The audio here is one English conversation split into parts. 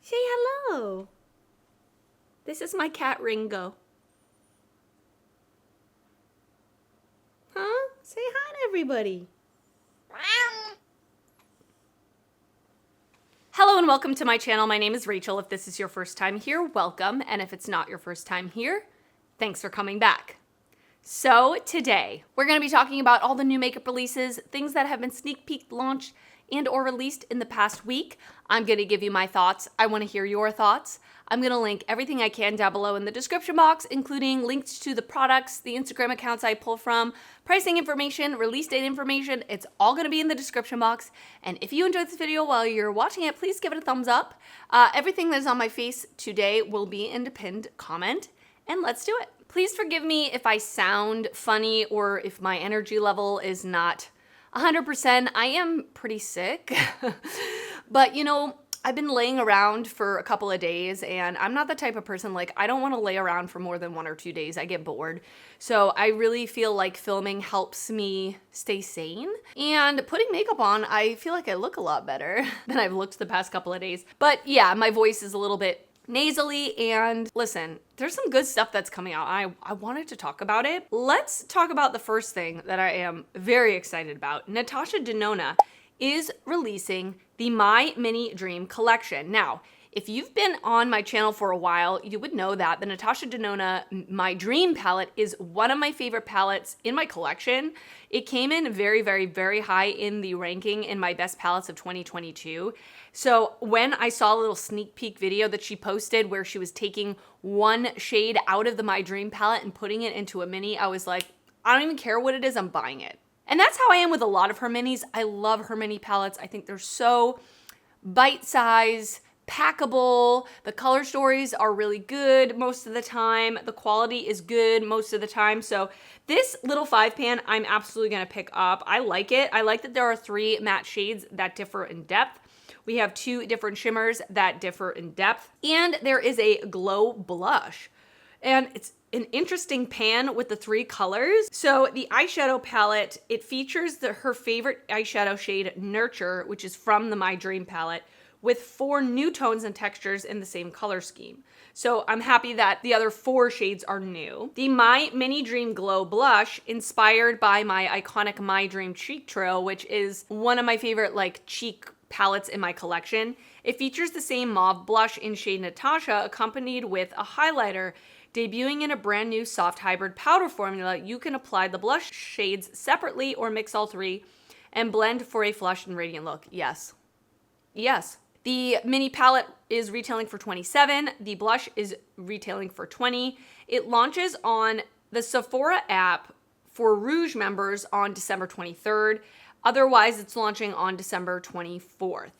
Say hello. This is my cat Ringo. Huh? Say hi to everybody. Hello and welcome to my channel. My name is Rachel. If this is your first time here, welcome. And if it's not your first time here, thanks for coming back. So today, we're going to be talking about all the new makeup releases, things that have been sneak peek launched and or released in the past week. I'm going to give you my thoughts. I want to hear your thoughts. I'm going to link everything I can down below in the description box, including links to the products, the Instagram accounts I pull from, pricing information, release date information. It's all going to be in the description box. And if you enjoyed this video while you're watching it, please give it a thumbs up. Everything that is on my face today will be in the pinned comment. And let's do it. Please forgive me if I sound funny or if my energy level is not 100%. I am pretty sick, but you know, I've been laying around for a couple of days and I'm not the type of person, like, I don't want to lay around for more than 1 or 2 days. I get bored. So I really feel like filming helps me stay sane, and putting makeup on, I feel like I look a lot better than I've looked the past couple of days. But yeah, my voice is a little bit nasally, and listen, there's some good stuff that's coming out. I wanted to talk about it. Let's talk about the first thing that I am very excited about. Natasha Denona is releasing the My Mini Dream collection. Now, if you've been on my channel for a while, you would know that the Natasha Denona My Dream palette is one of my favorite palettes in my collection. It came in very, very, very high in the ranking in my best palettes of 2022. So when I saw a little sneak peek video that she posted where she was taking one shade out of the My Dream palette and putting it into a mini, I was like, I don't even care what it is, I'm buying it. And that's how I am with a lot of her minis. I love her mini palettes. I think they're so bite-sized, packable. The color stories are really good most of the time. The quality is good most of the time. So this little 5-pan, I'm absolutely gonna pick up. I like it. I like that there are 3 matte shades that differ in depth. We have 2 different shimmers that differ in depth. And there is a glow blush. And it's an interesting pan with the 3 colors. So the eyeshadow palette, it features her favorite eyeshadow shade, Nurture, which is from the My Dream palette, with 4 new tones and textures in the same color scheme. So I'm happy that the other 4 shades are new. The My Mini Dream Glow Blush, inspired by my iconic My Dream Cheek Trail, which is one of my favorite like cheek palettes in my collection. It features the same mauve blush in shade Natasha, accompanied with a highlighter. Debuting in a brand new soft hybrid powder formula, you can apply the blush shades separately or mix all 3 and blend for a flushed and radiant look. Yes. Yes. The mini palette is retailing for $27. The blush is retailing for $20. It launches on the Sephora app for Rouge members on December 23rd. Otherwise, it's launching on December 24th.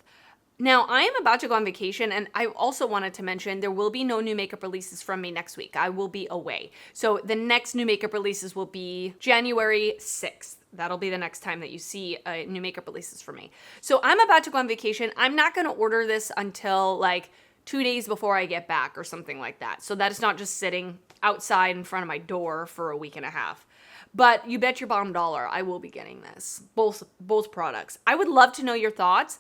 Now, I am about to go on vacation, and I also wanted to mention there will be no new makeup releases from me next week. I will be away. So the next new makeup releases will be January 6th. That'll be the next time that you see new makeup releases from me. So I'm about to go on vacation. I'm not going to order this until like 2 days before I get back or something like that. So that it's not just sitting outside in front of my door for a week and a half. But you bet your bottom dollar I will be getting this, both products. I would love to know your thoughts.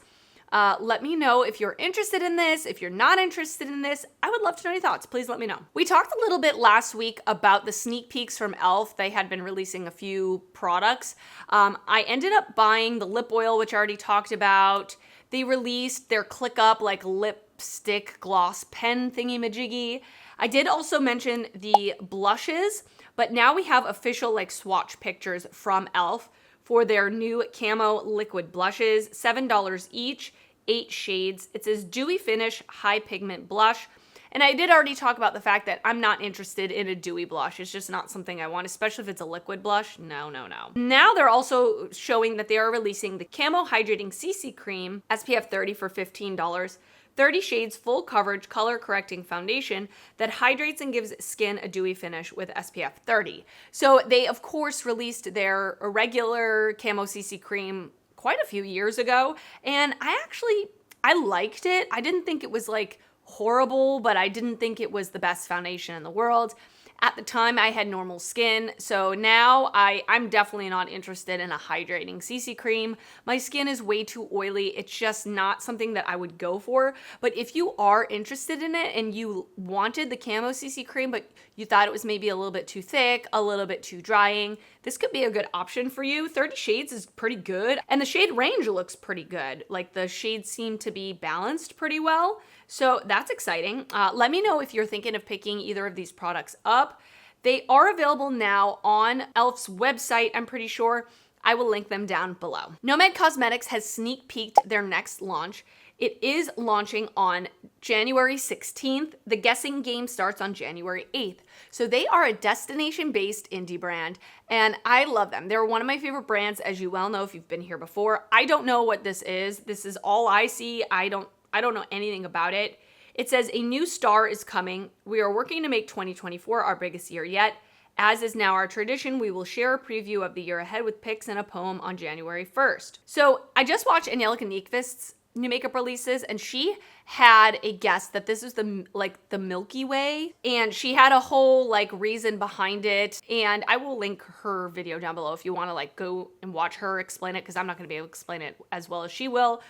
Let me know if you're interested in this. If you're not interested in this, I would love to know your thoughts. Please let me know. We talked a little bit last week about the sneak peeks from e.l.f. They had been releasing a few products. I ended up buying the lip oil, which I already talked about. They released their Click Up like lipstick gloss pen thingy-majiggy. I did also mention the blushes, but now we have official like swatch pictures from e.l.f. for their new Camo Liquid Blushes, $7 each, 8 shades. It says Dewy Finish High Pigment Blush. And I did already talk about the fact that I'm not interested in a dewy blush. It's just not something I want, especially if it's a liquid blush. No, no, no. Now they're also showing that they are releasing the Camo Hydrating CC Cream, SPF 30 for $15. 30 shades full coverage color correcting foundation that hydrates and gives skin a dewy finish with SPF 30. So they of course released their regular Camo CC cream quite a few years ago, and I liked it. I didn't think it was like horrible, but I didn't think it was the best foundation in the world. At the time, I had normal skin, so now I'm definitely not interested in a hydrating CC cream. My skin is way too oily. It's just not something that I would go for. But if you are interested in it and you wanted the Camo CC cream, but you thought it was maybe a little bit too thick, a little bit too drying, this could be a good option for you. 30 shades is pretty good, and the shade range looks pretty good. Like, the shades seem to be balanced pretty well, so that's exciting. Let me know if you're thinking of picking either of these products up. They are available now on e.l.f.'s website, I'm pretty sure. I will link them down below. Nomad Cosmetics has sneak peeked their next launch. It is launching on January 16th. The guessing game starts on January 8th. So they are a destination-based indie brand, and I love them. They're one of my favorite brands, as you well know if you've been here before. I don't know what this is. This is all I see. I don't know anything about it. It says a new star is coming. We are working to make 2024 our biggest year yet. As is now our tradition, we will share a preview of the year ahead with pics and a poem on January 1st. So I just watched Angelica Nyqvist's new makeup releases, and she had a guess that this is the Milky Way, and she had a whole reason behind it, and I will link her video down below if you want to go and watch her explain it, because I'm not going to be able to explain it as well as she will.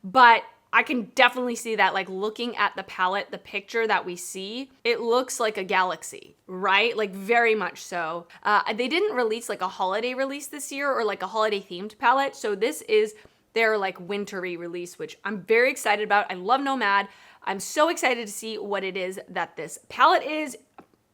But I can definitely see that, looking at the palette, the picture that we see, it looks like a galaxy, right? Very much so. They didn't release a holiday release this year, or a holiday themed palette, so this is their wintry release, which I'm very excited about. I love Nomad. I'm so excited to see what it is that this palette is.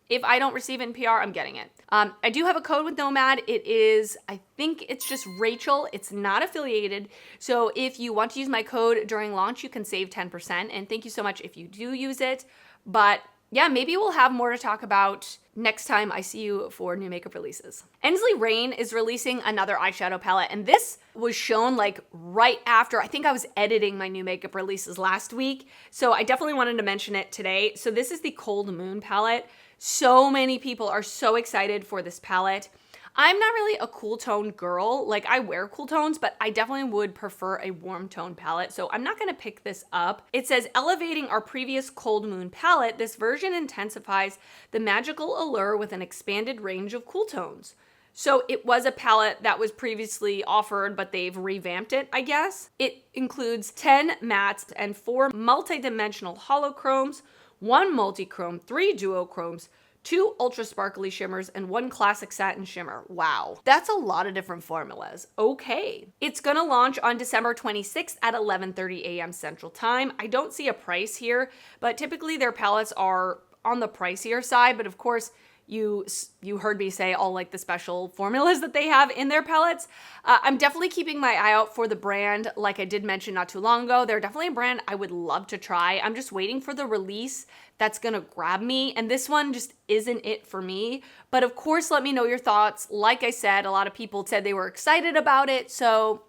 If I don't receive it in PR, I'm getting it. I do have a code with Nomad. It is, I think it's just Rachel. It's not affiliated. So if you want to use my code during launch, you can save 10%. And thank you so much if you do use it. But yeah, maybe we'll have more to talk about next time I see you for new makeup releases. Ensley Rain is releasing another eyeshadow palette, and this was shown right after, I think I was editing my new makeup releases last week, so I definitely wanted to mention it today. So this is the Cold Moon palette. So many people are so excited for this palette. I'm not really a cool tone girl. I wear cool tones, but I definitely would prefer a warm tone palette, so I'm not gonna pick this up. It says, elevating our previous Cold Moon palette, this version intensifies the magical allure with an expanded range of cool tones. So it was a palette that was previously offered, but they've revamped it, I guess. It includes 10 mattes and 4 multi-dimensional holochromes, 1 multi-chrome, 3 duochromes, 2 ultra sparkly shimmers, and 1 classic satin shimmer. Wow, that's a lot of different formulas. Okay. It's gonna launch on December 26th at 11:30 a.m. Central Time. I don't see a price here, but typically their palettes are on the pricier side, but of course, you heard me say all the special formulas that they have in their palettes. I'm definitely keeping my eye out for the brand. Like I did mention not too long ago, they're definitely a brand I would love to try. I'm just waiting for the release that's gonna grab me, and this one just isn't it for me. But of course, let me know your thoughts. Like I said, a lot of people said they were excited about it, so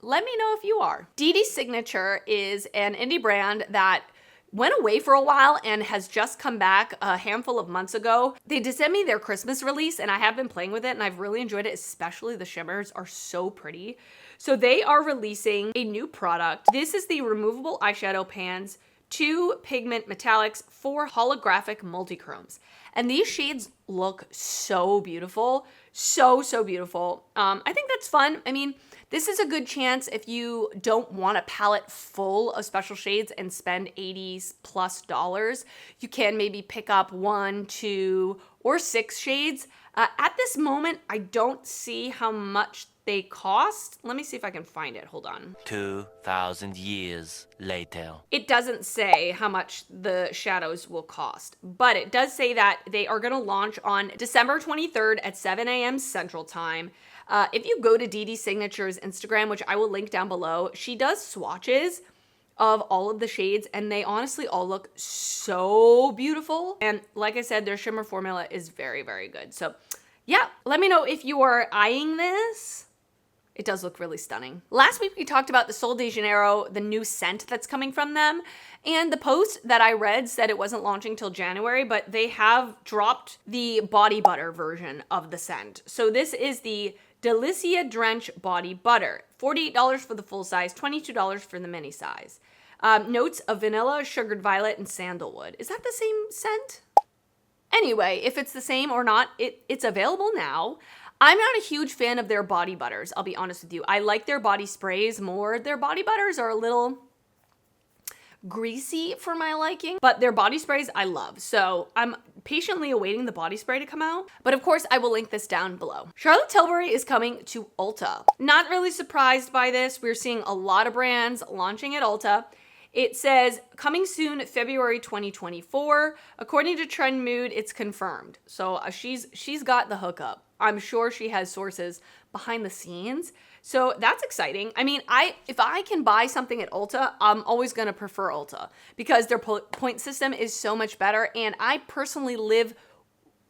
let me know if you are. Dede Signature is an indie brand that went away for a while and has just come back a handful of months ago. They did send me their Christmas release, and I have been playing with it, and I've really enjoyed it, especially the shimmers are so pretty. So they are releasing a new product. This is the removable eyeshadow pans, 2 pigment metallics, 4 holographic multichromes. And these shades look so beautiful, so beautiful. I think that's fun. I mean, this is a good chance if you don't want a palette full of special shades and spend $80+ you can maybe pick up 1, 2, or 6 shades. At this moment, I don't see how much they cost. Let me see if I can find it. Hold on. 2,000 years later. It doesn't say how much the shadows will cost, but it does say that they are going to launch on December 23rd at 7 a.m. Central Time. If you go to Dede Signature's Instagram, which I will link down below, she does swatches of all of the shades, and they honestly all look so beautiful. And like I said, their shimmer formula is very good. So yeah, let me know if you are eyeing this. It does look really stunning. Last week we talked about the Sol de Janeiro, the new scent that's coming from them. And the post that I read said it wasn't launching till January, but they have dropped the body butter version of the scent. So this is the Delicia Drench Body Butter. $48 for the full size, $22 for the mini size. Notes of vanilla, sugared violet, and sandalwood. Is that the same scent? Anyway, if it's the same or not, it's available now. I'm not a huge fan of their body butters, I'll be honest with you. I like their body sprays more. Their body butters are a little greasy for my liking, but their body sprays I love. So I'm patiently awaiting the body spray to come out. But of course, I will link this down below. Charlotte Tilbury is coming to Ulta. Not really surprised by this. We're seeing a lot of brands launching at Ulta. It says coming soon, February 2024. According to Trend Mood, it's confirmed. So she's got the hookup. I'm sure she has sources behind the scenes. So that's exciting. I mean, if I can buy something at Ulta, I'm always going to prefer Ulta because their point system is so much better. And I personally live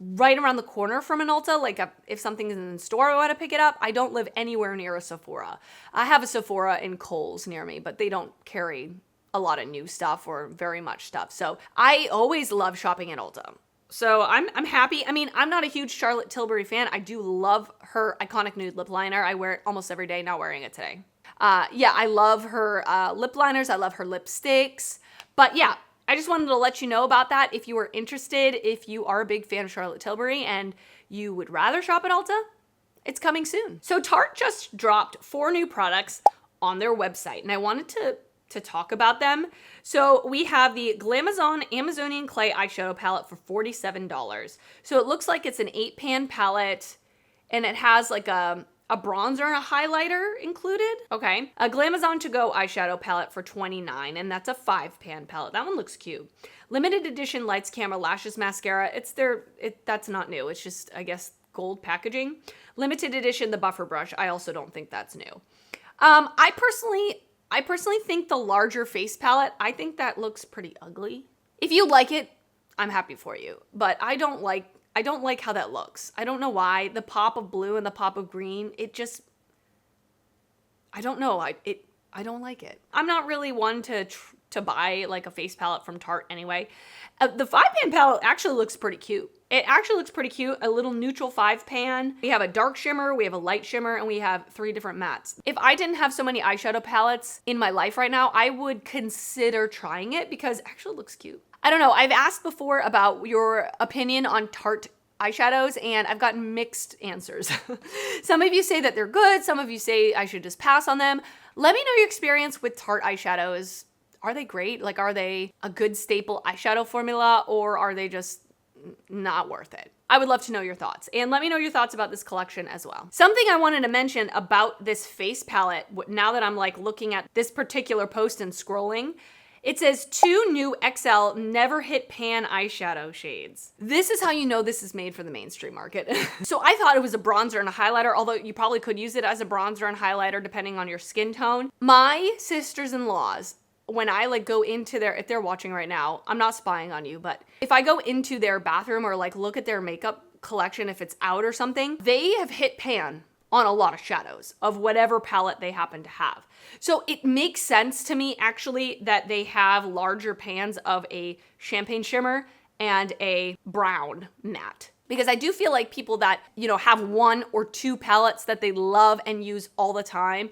right around the corner from an Ulta. Like if something's in the store, I want to pick it up. I don't live anywhere near a Sephora. I have a Sephora in Kohl's near me, but they don't carry a lot of new stuff or very much stuff. So I always love shopping at Ulta. So I'm happy. I mean, I'm not a huge Charlotte Tilbury fan. I do love her iconic nude lip liner. I wear it almost every day, not wearing it today. Yeah, I love her lip liners. I love her lipsticks. But yeah, I just wanted to let you know about that. If you were interested, if you are a big fan of Charlotte Tilbury and you would rather shop at Ulta, it's coming soon. So Tarte just dropped 4 new products on their website, and I wanted to talk about them. So we have the Glamazon Amazonian Clay Eyeshadow Palette for $47. So it looks like it's an 8-pan palette, and it has like a bronzer and a highlighter included. Okay. A Glamazon To Go Eyeshadow Palette for $29, and that's a 5-pan palette. That one looks cute. Limited edition Lights Camera Lashes Mascara. That's not new. It's just, I guess, gold packaging. Limited edition The Buffer Brush. I also don't think that's new. I personally think the larger face palette, I think that looks pretty ugly. If you like it, I'm happy for you, but I don't like how that looks. I don't know why. The pop of blue and the pop of green, I don't know. I don't like it. I'm not really one to buy like a face palette from Tarte anyway. The 5-pan palette actually looks pretty cute. It actually looks pretty cute. A little neutral 5-pan. We have a dark shimmer, we have a light shimmer, and we have 3 different mattes. If I didn't have so many eyeshadow palettes in my life right now, I would consider trying it because it actually looks cute. I don't know. I've asked before about your opinion on Tarte eyeshadows, and I've gotten mixed answers. Some of you say that they're good. Some of you say I should just pass on them. Let me know your experience with Tarte eyeshadows. Are they great? Like, are they a good staple eyeshadow formula, or are they just not worth it? I would love to know your thoughts, and let me know your thoughts about this collection as well. Something I wanted to mention about this face palette, now that I'm like looking at this particular post and scrolling, it says 2 new XL Never Hit Pan eyeshadow shades. This is how you know this is made for the mainstream market. So I thought it was a bronzer and a highlighter, although you probably could use it as a bronzer and highlighter depending on your skin tone. My sisters-in-laws, when I like go into if they're watching right now, I'm not spying on you, but if I go into their bathroom or like look at their makeup collection, if it's out or something, they have hit pan on a lot of shadows of whatever palette they happen to have. So it makes sense to me actually that they have larger pans of a champagne shimmer and a brown matte. Because I do feel like people that, have 1 or 2 palettes that they love and use all the time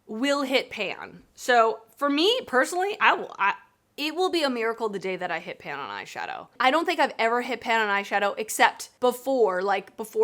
will hit pan. So for me personally, it will be a miracle the day that I hit pan on eyeshadow. I don't think I've ever hit pan on eyeshadow except before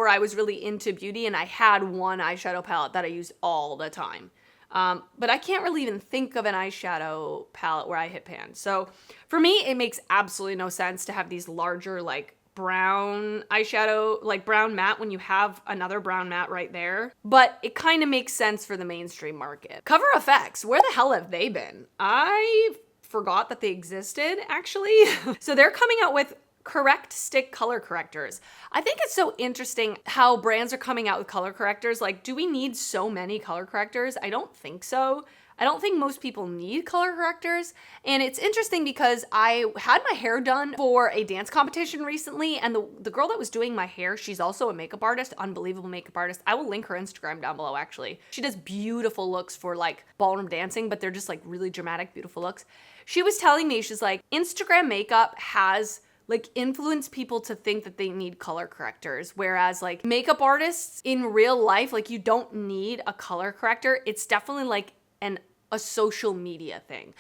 I was really into beauty and I had one eyeshadow palette that I used all the time. But I can't really even think of an eyeshadow palette where I hit pan. So for me, it makes absolutely no sense to have these larger like brown eyeshadow, like brown matte when you have another brown matte right there. But it kind of makes sense for the mainstream market. Cover FX, where the hell have they been? I forgot that they existed actually. So they're coming out with correct stick color correctors. I think it's so interesting how brands are coming out with color correctors. Like, do we need so many color correctors? I don't think so. I don't think most people need color correctors. And it's interesting because I had my hair done for a dance competition recently, and the girl that was doing my hair, she's also a makeup artist, unbelievable makeup artist. I will link her Instagram down below actually. She does beautiful looks for like ballroom dancing, but they're just like really dramatic, beautiful looks. She was telling me, she's like, Instagram makeup has like influence people to think that they need color correctors. Whereas like makeup artists in real life, like you don't need a color corrector. It's definitely like an a social media thing.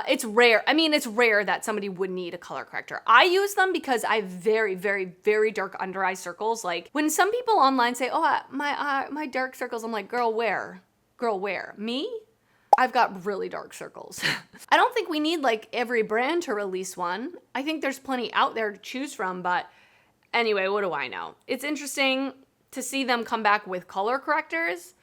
It's rare. I mean, it's rare that somebody would need a color corrector. I use them because I have very, very, very dark under eye circles. Like when some people online say, oh, my dark circles, I'm like, girl, where? Girl, where? Me? I've got really dark circles. I don't think we need like every brand to release one. I think there's plenty out there to choose from, but anyway, what do I know? It's interesting to see them come back with color correctors.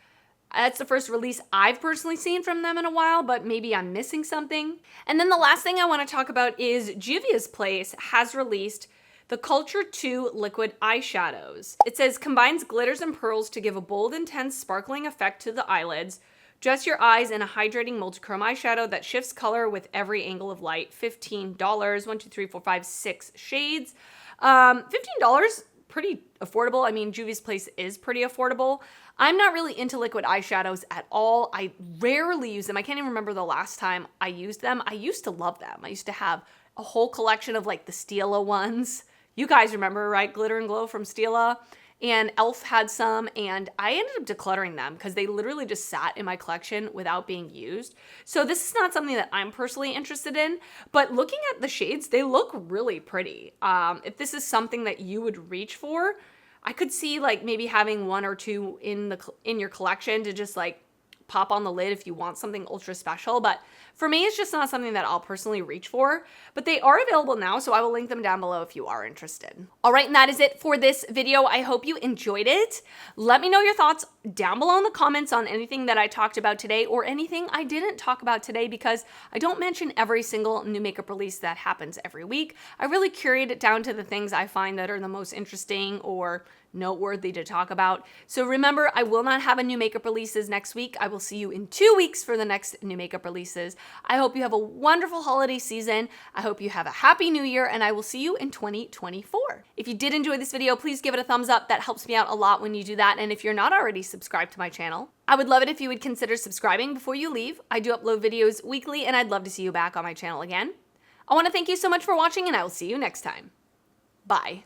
That's the first release I've personally seen from them in a while, but maybe I'm missing something. And then the last thing I want to talk about is Juvia's Place has released the Culture 2 liquid eyeshadows. It says combines glitters and pearls to give a bold, intense, sparkling effect to the eyelids. Dress your eyes in a hydrating multichrome eyeshadow that shifts color with every angle of light. $15. 1, 2, 3, 4, 5, 6 shades. $15, pretty affordable. I mean, Juvia's Place is pretty affordable. I'm not really into liquid eyeshadows at all. I rarely use them. I can't even remember the last time I used them. I used to love them. I used to have a whole collection of like the Stila ones. You guys remember, right? Glitter and Glow from Stila. And e.l.f. had some, and I ended up decluttering them because they literally just sat in my collection without being used. So this is not something that I'm personally interested in, but looking at the shades, they look really pretty. If this is something that you would reach for, I could see like maybe having 1 or 2 in your collection to just like pop on the lid if you want something ultra special. But for me, it's just not something that I'll personally reach for, but they are available now, so I will link them down below if you are interested. All right, and that is it for this video. I hope you enjoyed it. Let me know your thoughts down below in the comments on anything that I talked about today or anything I didn't talk about today, because I don't mention every single new makeup release that happens every week. I really curate it down to the things I find that are the most interesting or noteworthy to talk about. So remember, I will not have a new makeup releases next week. I will see you in 2 weeks for the next new makeup releases. I hope you have a wonderful holiday season. I hope you have a happy new year, and I will see you in 2024. If you did enjoy this video, please give it a thumbs up. That helps me out a lot when you do that. And if you're not already subscribed to my channel, I would love it if you would consider subscribing before you leave. I do upload videos weekly, and I'd love to see you back on my channel again. I want to thank you so much for watching, and I will see you next time. Bye.